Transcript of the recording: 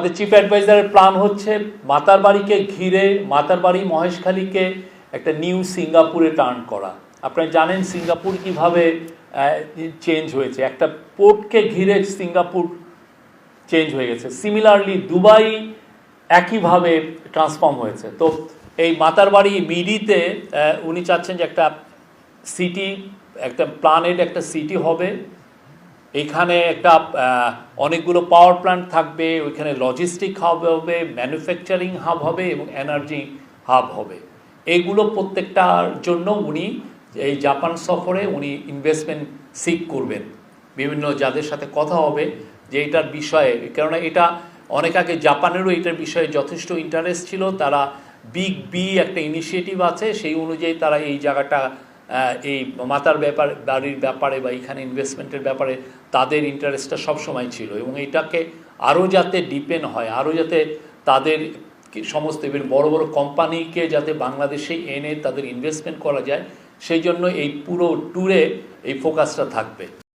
আমাদের chief অ্যাডভাইজারের plan হচ্ছে মাতারবাড়িকে ঘিরে মাতারবাড়ি মহেশখালীকে একটা নিউ সিঙ্গাপুরে টার্ন করা। আপনারা জানেন সিঙ্গাপুর কিভাবে চেঞ্জ হয়েছে, একটা পোর্টকে ঘিরে সিঙ্গাপুর চেঞ্জ হয়ে গেছে। সিমিলারলি দুবাই একইভাবে ট্রান্সফর্ম হয়েছে। তো এই মাতারবাড়ি মিডিতে উনি চাচ্ছেন যে একটা সিটি, একটা প্ল্যানেড একটা সিটি হবে। এখানে একটা অনেকগুলো পাওয়ার প্ল্যান্ট থাকবে, ওইখানে লজিস্টিক হাব হবে, ম্যানুফ্যাকচারিং হাব হবে এবং এনার্জি হাব হবে। এগুলো প্রত্যেকটার জন্য উনি এই জাপান সফরে উনি ইনভেস্টমেন্ট সিক করবেন বিভিন্ন যাদের সাথে কথা হবে যে এটার বিষয়ে, কেননা এটা অনেক আগে জাপানেরও এটার বিষয়ে যথেষ্ট ইন্টারেস্ট ছিল। তারা বিগ বি একটা ইনিশিয়েটিভ আছে, সেই অনুযায়ী তারা এই জায়গাটা এই মাতার বাড়ির ব্যাপারে বা এখানে ইনভেস্টমেন্টের ব্যাপারে তাদের ইন্টারেস্টটা সবসময় ছিল এবং এটাকে আরও যাতে ডিপেন্ড হয়, আরও যাতে তাদের সমস্ত বড় বড় কোম্পানিকে যাতে বাংলাদেশে এনে তাদের ইনভেস্টমেন্ট করা যায়, সেই জন্য এই পুরো ট্যুরে এই ফোকাসটা থাকবে।